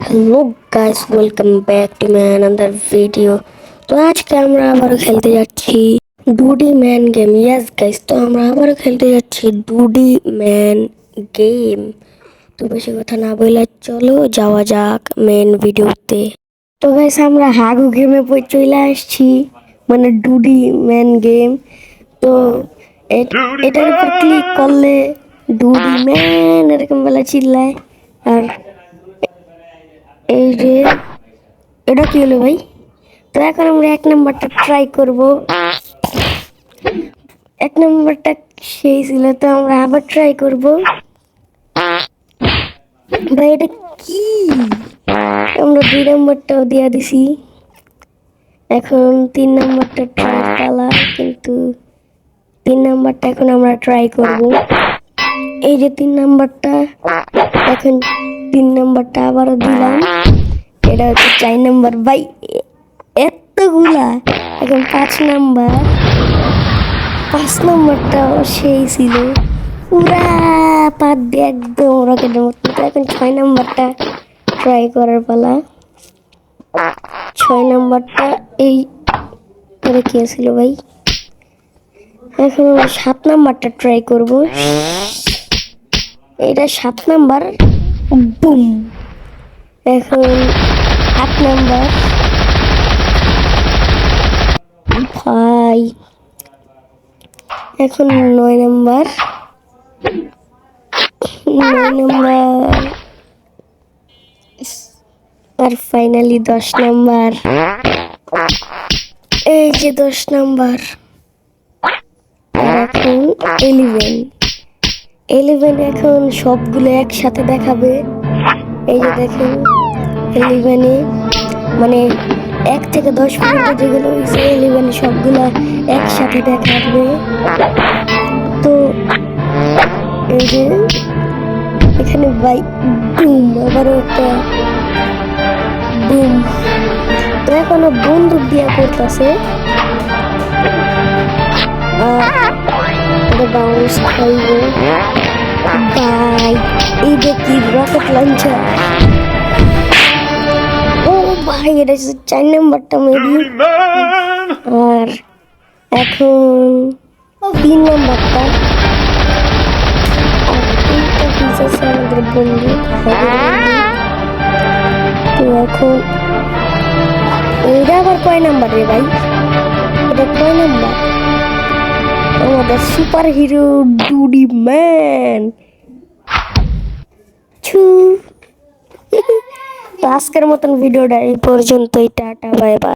Hello guys, welcome back to my another video. তো আজকে আমরা আবারও খেলতে যাচ্ছি ডুডি ম্যান গেম। ইয়েস গাইস, তো আমরা আবারও খেলতে যাচ্ছি ডুডি ম্যান গেম। তো বেশি কথা না বলে চলো যাওয়া যাক মেন ভিডিওতে। তো গাইস, আমরা হাগু গেমে চলে আসছি, মানে ডুডি ম্যান গেম। তো এটার উপর ক্লিক করলে ডুডি ম্যান এরকম বলে চিল্লায়। আর এই যে এটা কি হলো ভাই? তো এখন আমরা 1 নম্বরটা ট্রাই করব। 1 নম্বরটা সেই ছিল, তো আমরা আবার ট্রাই করব। ভাই এটা কি? আমরা 2 নম্বরটাও দিয়ে দিছি। এখন 3 নম্বরটা ট্রাই পালা, কিন্তু 3 নম্বরটা এখন আমরা ট্রাই করব। এই যে 3 নম্বরটা, এখন 3 নম্বরটা আবারও দিলাম। এটা হচ্ছে 4 নম্বর। ভাই এতগুলা। এখন 5 নম্বর। 5 নম্বরটাও সেই ছিল, পুরা পাত দিয়ে একদম রকেটের মতো। এখন 6 নম্বরটা ট্রাই করার পালা। 6 নম্বরটা এই করে কি ছিল ভাই? এখন আমরা 7 নম্বরটা ট্রাই করব। এটা 7 নম্বর। বুম। এখন 8 নম্বর। ভাই এখন 9 নম্বর। 9 নম্বর। আর ফাইনালি 10 নম্বর। এই যে 10 নম্বর। আর এখন 11 এখন সবগুলো একসাথে দেখাবে। এই যে দেখেন 11-এ মানে 1 থেকে 10 পর্যন্ত যেগুলো হয়েছে 11 সবগুলা একসাথে দেখাবে। তো এই যে এখানে বাই বুম, আবারও একটা বুম। তো এখনো বন্দুক দিয়া করতেছে। বাউন্স খাইব ভাই। এই দেখি রকেট লঞ্চার। ও ভাই, এটা 4 নম্বরটা মেবি। আর এখন 3 নম্বরটা। আমাদের বন্ধু। তো এখন এটা আবার কয় নাম্বার রে ভাই? এটা কয় নাম্বার? আমাদের সুপার হিরো ডুডি ম্যান। তো আজকের মতন ভিডিওটা এই পর্যন্তই। Tata, bye bye.